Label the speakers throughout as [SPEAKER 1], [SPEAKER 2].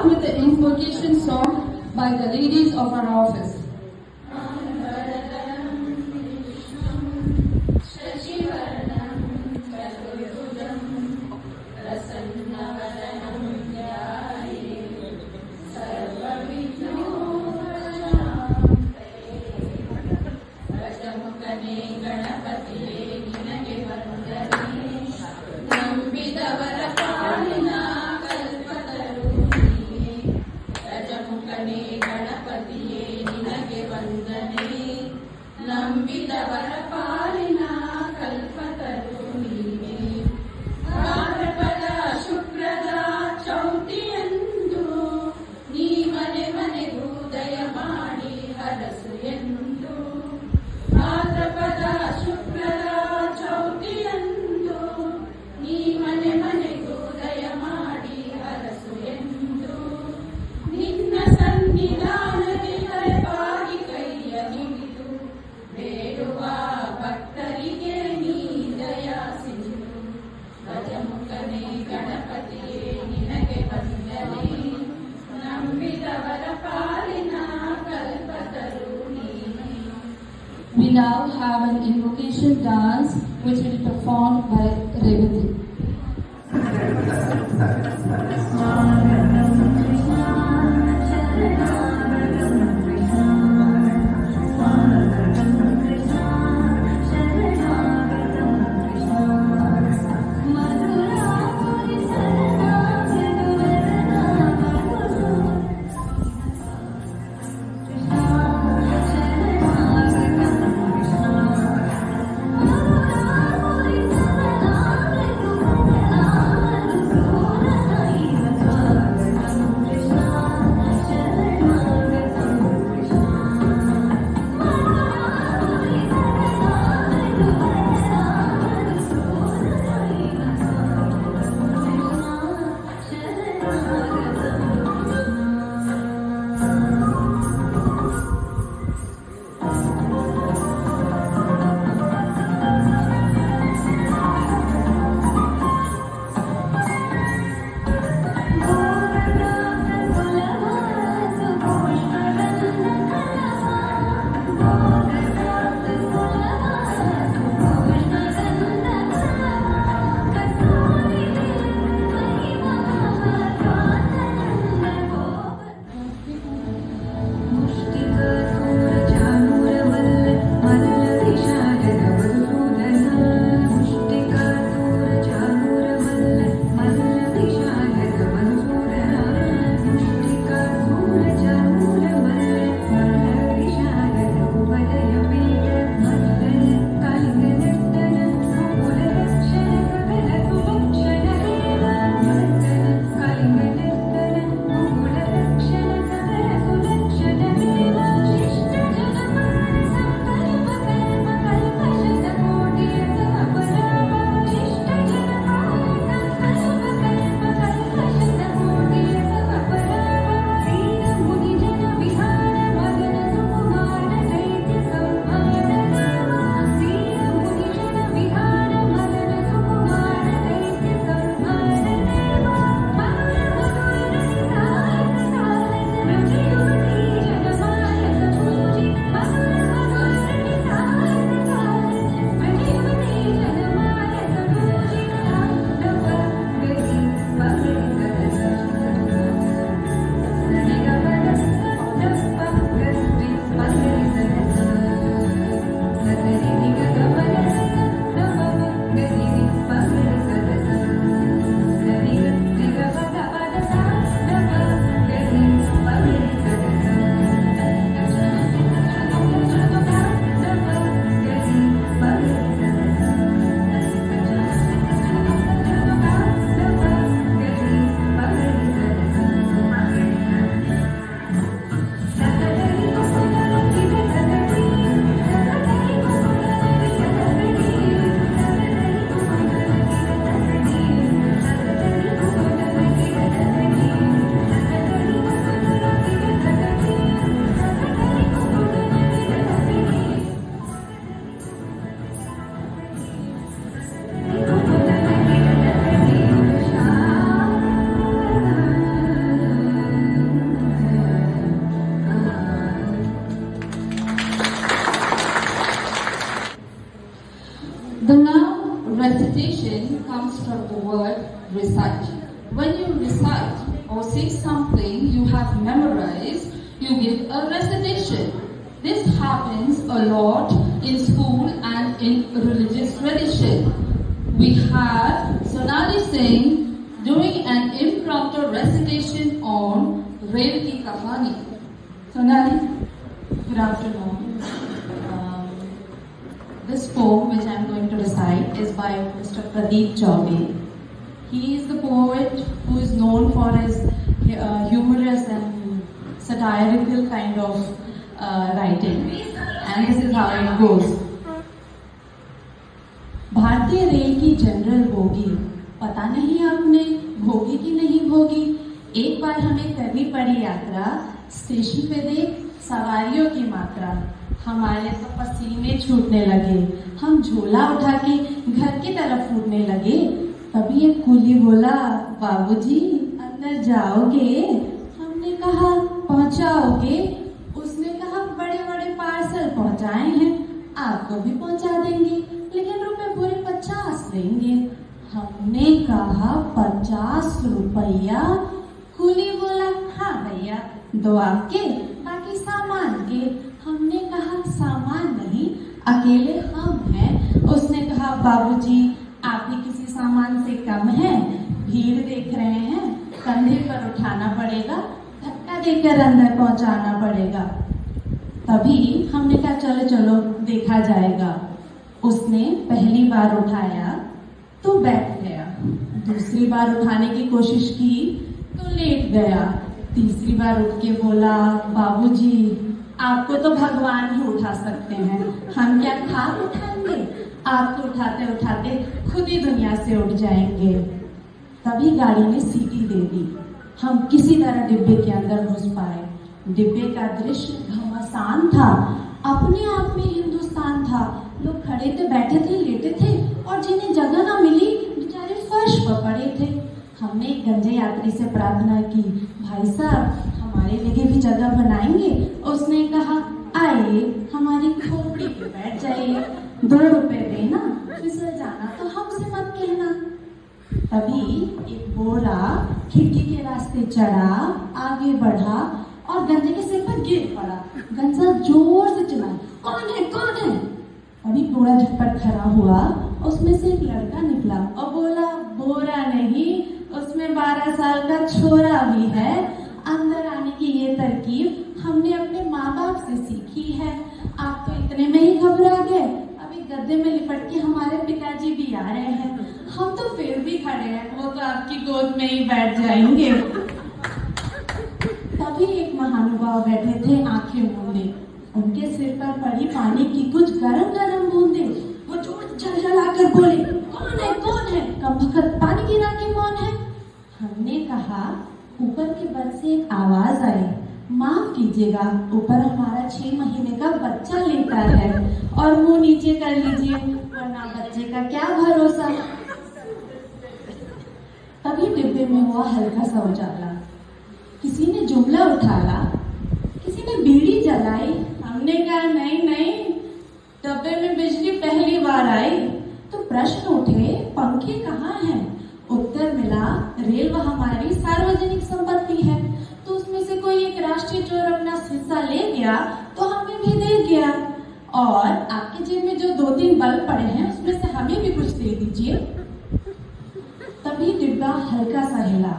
[SPEAKER 1] start with the invocation song by the ladies of our office.
[SPEAKER 2] ನಂಬಿದವರ ಪಾಲಿನ ಕಲ್ಪತರು ನೀನೆ. ಭಾದ್ರಪದ ಶುಕ್ರದ ಚೌತಿಯಂದು ನೀ ಮನೆ ಮನೆಗೂ ದಯ ಮಾಡಿ ಹರಸು ಎಂದು. ಭಾದ್ರಪದ ಶುಕ್ರದ ಚೌತಿಯಂದು ನೀ ಮನೆ ಮನೆಗೂ ದಯ ಮಾಡಿ ಹರಸು ಎಂದು. ನಿನ್ನ ಸನ್ನಿಧಾನಕ್ಕೆ ಬಾಗಿ ಕೈಯ ಹಿಡಿದು ಬೇಡುವ ಭಕ್ತರಿಗೆ ನೀ ದಯಾ ಸಿಂಧು. ಗಜಮುಖನೇ ಗಣಪತಿಯೇ ನಿನಗೆ ವಂದನೆ. ನಂಬಿದವರ ಪಾಲಿನ ಕಲ್ಪತರು ನೀನೆ.
[SPEAKER 1] We now have an invocation dance which will be performed by Revati. recitation comes from the word recite. When you recite or say something you have memorized, you give a recitation. This happens a lot in school and in religious tradition. We have Sonali Singh doing an impromptu recitation on Rail Ki Kahani. Sonali, good afternoon. This poem which I am going to recite is by Mr. Pradeep Chaubey. He is the poet who is known for his humorous and satirical kind of writing. And this is how it goes. भारतीय rail की general bogie, पता नहीं आपने भोगी की नहीं भोगी। एक बार हमें करनी पड़ी यात्रा, स्टेशन पे देख सवारियों की मात्रा। हमारे तो पसीने छूटने लगे, हम झोला उठा के घर की तरफ उड़ने लगे। तभी एक कूली बोला, बाबूजी अंदर जाओगे? हमने कहा पहुंचाओगे? उसने कहा बड़े बड़े पार्सल पहुंचाए हैं, आपको भी पहुंचा देंगे, लेकिन रुपए पूरे 50 लेंगे। हमने कहा 50 रुपया? कूली बोला हाँ भैया, 2 आपके बाकी सामान के। हमने कहा सामान नहीं, अकेले हम हैं। उसने कहा बाबूजी आप भी किसी सामान से कम हैं, भीड़ देख रहे हैं, कंधे पर उठाना पड़ेगा, धक्का देकर अंदर पहुंचाना पड़ेगा। तभी हमने कहा चलो चलो देखा जाएगा। उसने पहली बार उठाया तो बैठ गया, दूसरी बार उठाने की कोशिश की तो लेट गया, तीसरी बार उठ के बोला बाबूजी आपको तो भगवान ही उठा सकते हैं, हम क्या खाक उठाएंगे? आप तो उठाते उठाते खुद ही दुनिया से उठ जाएंगे। तभी गाड़ी ने सीटी दे दी, हम किसी तरह डिब्बे के अंदर घुस पाए। डिब्बे का दृश्य घमासान था, अपने आप में हिंदुस्तान था। लोग खड़े थे, बैठे थे, लेटे थे, और जिन्हें जगह ना मिली बेचारे फर्श पर पड़े थे। हमने एक गंजे यात्री से प्रार्थना की, भाई साहब हमारे लिए भी जगह बनाएंगे? उसने कहा आइए हमारी खोपड़ी पे बैठ जाइए, 2 रुपए देना, फिसल जाना तो हमसे मत कहना। तभी एक बोरा खिड़की के रास्ते चढ़ा, आगे बढ़ा और गंजे के सिर पर गिर पड़ा। गंजा जोर से चिल्लाया, कौन है कौन है? अभी बोरा झटपट खड़ा हुआ, उसमें से एक लड़का निकला और बोला बोरा नहीं, उसमें 12 साल का छोरा भी है। अंदर आने की ये तरकीब हमने अपने माँ बाप से सीखी है। आप तो इतने में ही घबरा गए, अभी गद्दे में लिपट के हमारे पिताजी भी आ रहे हैं, हम तो फिर भी खड़े हैं, वो तो आपकी गोद में ही बैठ जाएंगे। तभी एक महानुभाव बैठे थे आंखें मूंदे, उनके सिर पर पड़ी पानी की कुछ गरम गरम बूंदे। वो जोर झलझला कर बोले कौन है कौन है? कमबख्त पानी गिरा के कौन है? हमने कहा ऊपर के बल से एक आवाज आई, माफ कीजिएगा ऊपर हमारा 6 महीने का बच्चा लेटा है, और मुंह नीचे कर लीजिए वरना बच्चे का क्या भरोसा। तभी डिब्बे में हुआ हल्का सा उजाला, किसी ने जुमला उठाया, किसी ने बीड़ी जलाई। हमने कहा नहीं नहीं, डब्बे में बिजली पहली बार आई। तो प्रश्न उठे पंखे कहाँ हैं? उत्तर मिला रेल वह हमारी सार्वजनिक संपत्ति है, तो उसमें से कोई एक राष्ट्रीय चोर अपना हिस्सा ले गया तो हमें भी दे गया, और आपके जेब में जो 2-3 बल्ब पड़े हैं उसमें से हमें भी कुछ दे दीजिए। तभी डिब्बा हल्का सा हिला,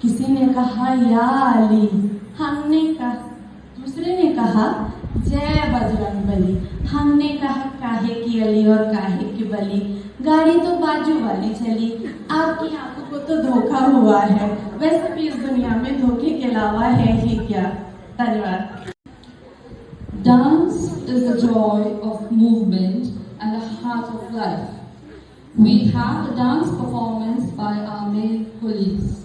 [SPEAKER 1] किसी ने कहा या अली, हमने कहा, दूसरे ने कहा जय बजरंग बली, हमने कहा काहे की अली और काहे की बली, गाड़ी तो बाजू वाली चली, आपकी आंखों को तो धोखा हुआ है, वैसे भी इस दुनिया में धोखे के अलावा है ही क्या। धन्यवाद। Dance is the joy of movement and the heart of life. We have a dance performance by our male colleagues.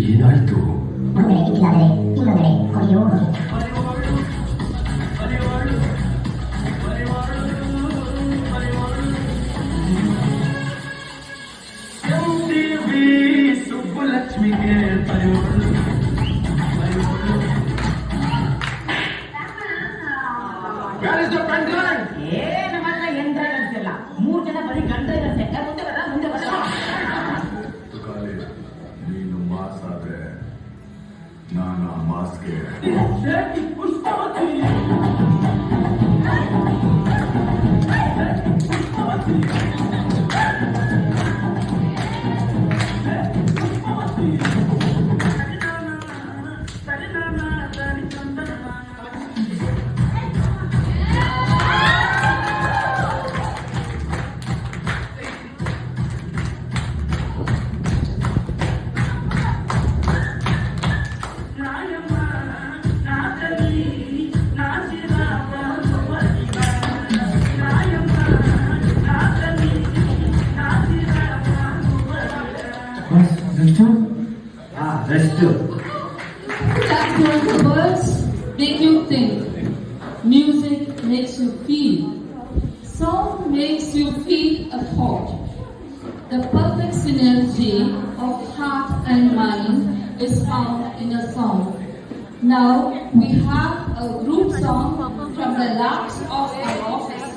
[SPEAKER 3] ಏನಾಯ್ತು?
[SPEAKER 4] ಒಂದೆಡೆ ಕಿಕ್ಕಿಲಾದರೆ ಇನ್ನೊಂದೆಡೆ ಕೊನೆಯೋ ಹೋಗಿ
[SPEAKER 3] ಸುಬ್ಬಲಕ್ಷ್ಮಿಗೆ ಪರಿವಾಳು.
[SPEAKER 5] ನಮ್ಮ ಹತ್ರ ಯಂತ್ರ ಇರ್ತಿಲ್ಲ. 3 ಜನ ಬರೀ ಗಂಡ ಇರುತ್ತೆ. ಮುಂದೆ ಬರ
[SPEAKER 6] ತುಕಾಲಿ, ನೀನು ಮಾಸ್ ಆದ್ರೆ ನಾನು ಆ ಮಾಸ್ಗೆ
[SPEAKER 5] Pushpavati
[SPEAKER 1] That the words make you think. Music makes you feel. Song makes you feel a thought. The perfect synergy of heart and mind is found in a song. Now we have a group song from the labs of our office.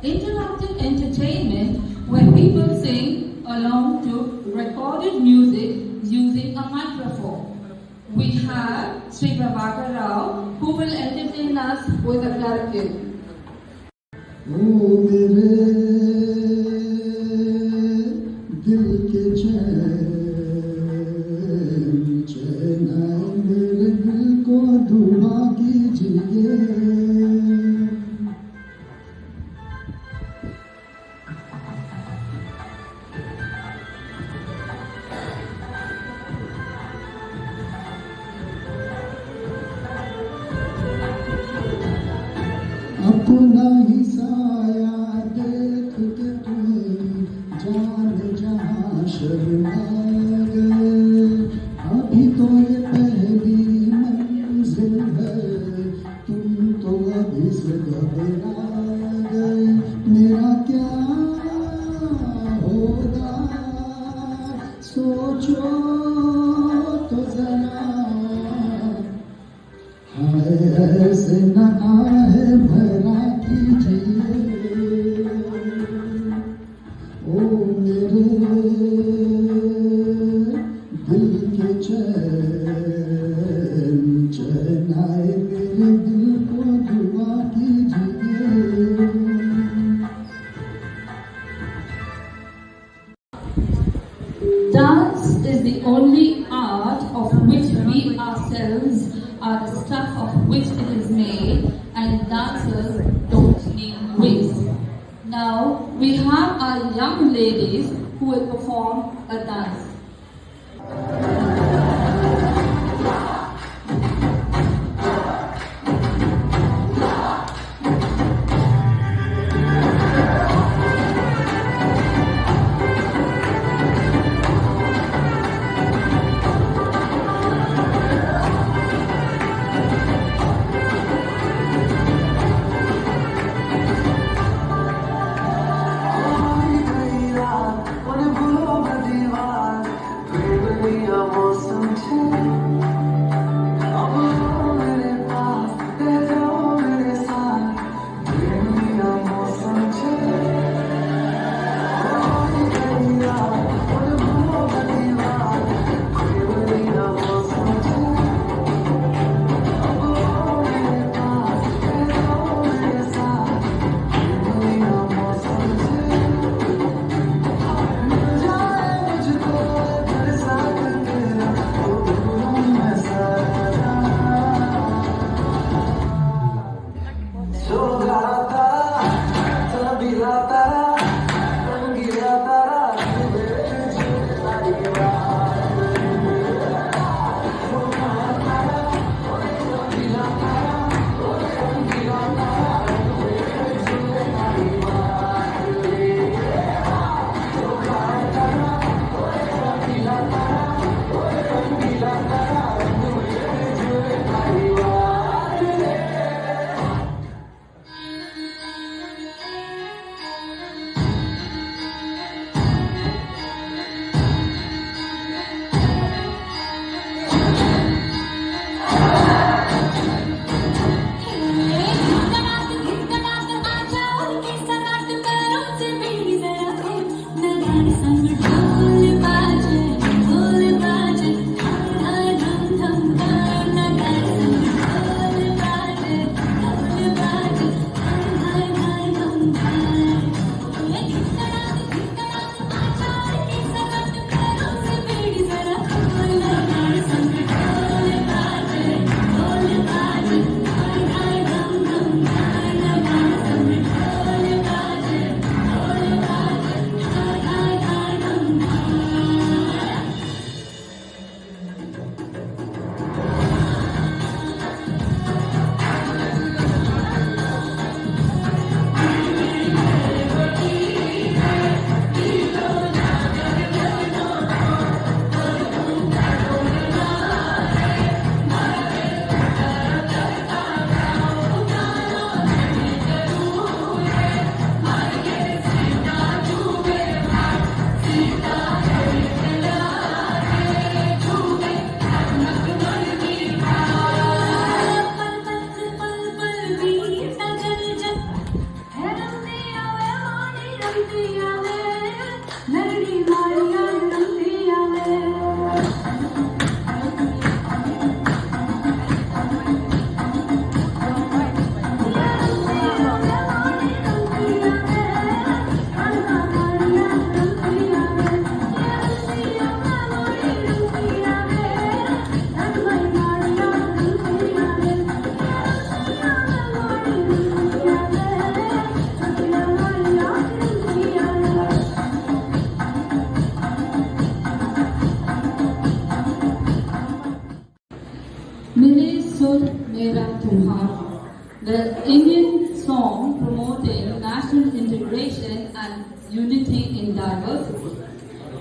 [SPEAKER 1] interactive entertainment where people sing along to recorded music using a microphone. We have Sri Prabhakar Rao who will entertain us with a karaoke.
[SPEAKER 7] दिल के चैन मेरे दिल को दुआ कीजिए अपना ही साया देख के तुम जा शर्मा गए अभी तो ये पहली मंजिल है तुम तो अभी से घबरा गए मेरा क्या होगा सोचो तो जरा हाय ऐसे न आहे भरा कीजिए ओ मेरे दिल के चैन आए मेरे दिल को दुआ कीजिए
[SPEAKER 1] Dance is the only art of which we ourselves are the stuff of which it is made, and dancers don't need wigs. Now we have our young ladies who will perform a dance.
[SPEAKER 3] One of the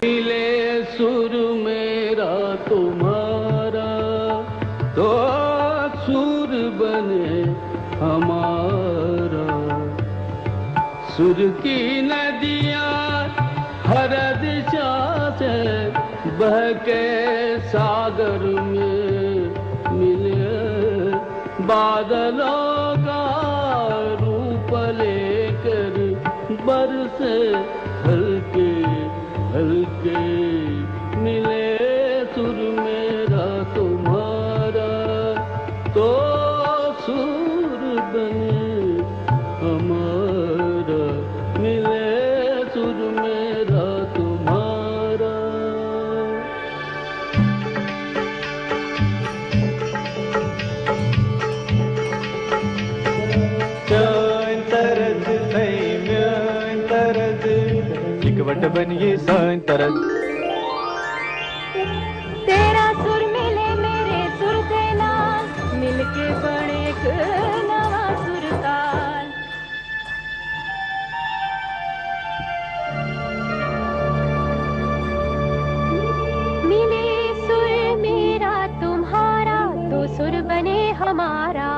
[SPEAKER 3] मिले सुर मेरा तुम्हारा तो सुर बने हमारा। सुर की नदियाँ हर दिशा से बह के सागर में मिले। बादलों का रूप लेकर बरसे हल्के हल्के मिले सुर मेरा तुम्हारा तो सुर बने हमारा। मिले सुर मेरा तुम्हारा।
[SPEAKER 8] वट बनिए सान तरस।
[SPEAKER 2] तेरा सुर मिले मेरे सुर से नाल मिलके बने एक नवा सुर ताल। मिले सुर मेरा तुम्हारा तो सुर बने हमारा।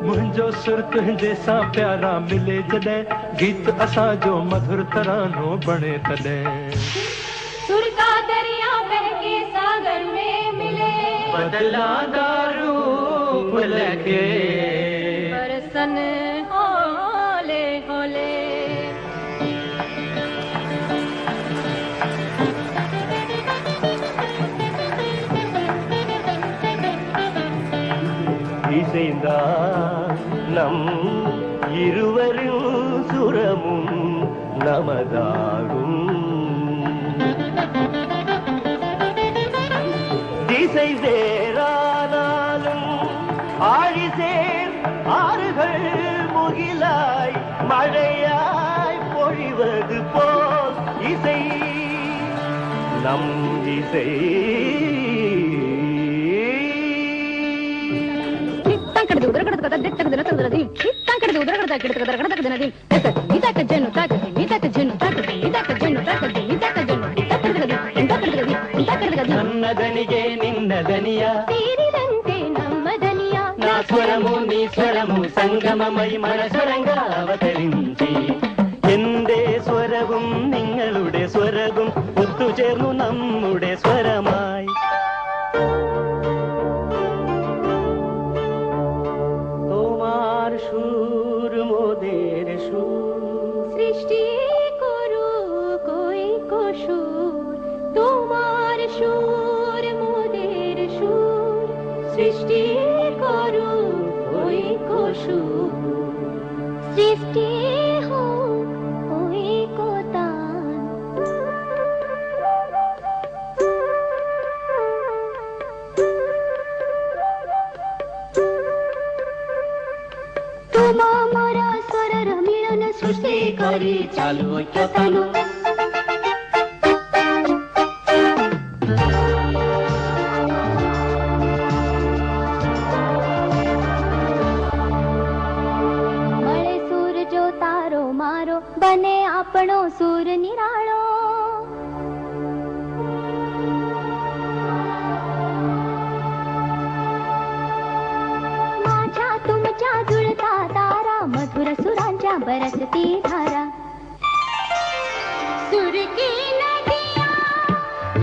[SPEAKER 8] मुंहिंजो सुर तुंहिंजे सां प्यारा मिले जॾहिं गीत असां जो मधुर तरानो बणे तॾहिं।
[SPEAKER 2] सुर का दरिया बहके सागर में मिले
[SPEAKER 3] बदलांदा रूप लगे
[SPEAKER 2] बरसन होले होले।
[SPEAKER 8] இசைந்தா நம் இருவரும் சுரமும் நமதாகும். திசை வேறானாலும் ஆழிசேர் ஆறுகள் முகிலாய் மழையாய் பொழிவது போல் இசை நம் இசை. నన్నదనిగే నిన్నదనియా
[SPEAKER 2] తీరిదంతే నమ్మదనియా
[SPEAKER 8] నా స్వరము నీ స్వరము సంగమమై మన സ്വരങ്ങൾ അവതరించి എന്റെ സ്വരവും നിങ്ങളുടെ സ്വരവും ഒത്തുചേർന്നു നമ്മുടെ സ്വരമായി. তোমার সুর মোদের সুর
[SPEAKER 2] সৃষ্টি করু কই কসুর। তোমার সুর মোদের সুর সৃষ্টি করু কই কসুর। সৃষ্টি হোক ওই কোতান। তোমা মোরা স্বরর মিলন সৃষ্টি করি চালু ঐক্যতানু। મળે સૂર જો તારો મારો બને આપણો સૂર નિરાળો। माझ्या तुमच्या जुळता तारा मधुर सुरांच्या बरसती धारा। सुर की नदियाँ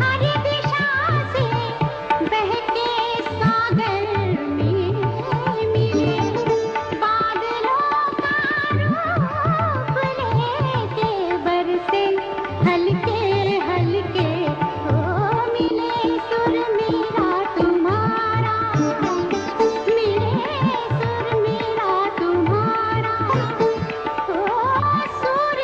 [SPEAKER 2] हर दिशा से बहके सागर में मिले। बादलों का रूप लेके बरसे हल्के हल्के हो मिले सुर मेरा तुम्हारा। मिले सुर मेरा तुम्हारा ओ सुर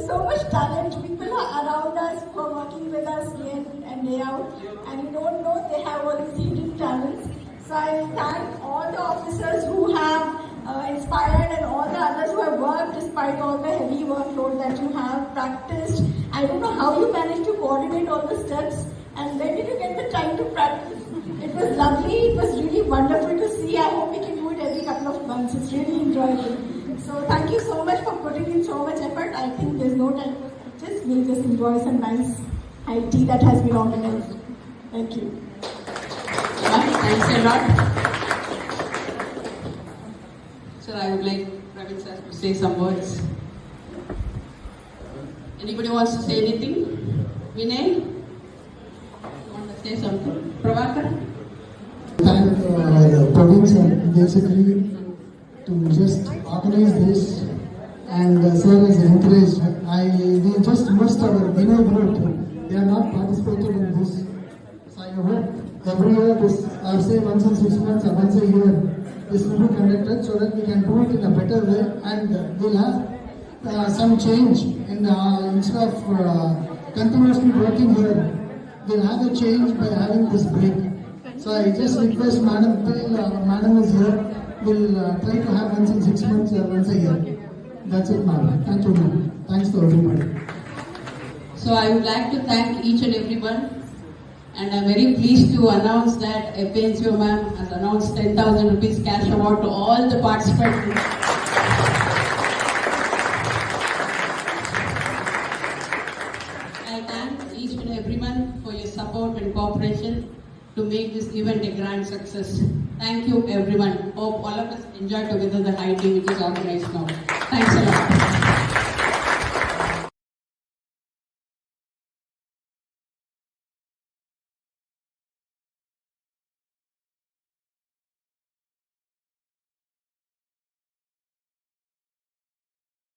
[SPEAKER 9] so much talent. People are around us who are working with us day in and day out, and you don't know they have all these hidden talents. So I thank all the officers who have inspired and all the others who have worked despite all the heavy workload that you have practiced. I don't know how you managed to coordinate all the steps, and when did you get the time to practice? It was lovely. It was really wonderful to see. I hope we can do it every couple of months. It's really enjoyable. So thank you so much for putting in so much effort. I think there's no time for speeches. We'll just enjoy some nice high tea that has been organized. Thank you.
[SPEAKER 10] Thanks a lot. Sir, I would like Praveen sir to say some words. Anybody wants to say anything? Vinay? You want to say something? Prabhakar?
[SPEAKER 7] Thank Praveen sir basically to just organize this, and sir has encouraged. We just missed our winner group. They are not participated in this. So I hope every year this, or say once in 6 months or once a year, this will be conducted so that we can do it in a better way, and we'll have some change in instead of continuously working here, we'll have a change by having this break. So I just request Madam, till Madam is here, we'll try to have once in 6 months or once a year. That's it, Madam. Thank you, Madam. Thanks to everybody.
[SPEAKER 10] So I would like to thank each and everyone, and I'm very pleased to announce that FNCO ma'am has announced 10,000 rupees cash award to all the participants. I thank each and everyone for your support and cooperation to make this event a grand success. Thank you everyone. Hope all of us enjoy together the high tea which is organized now. Thanks a lot.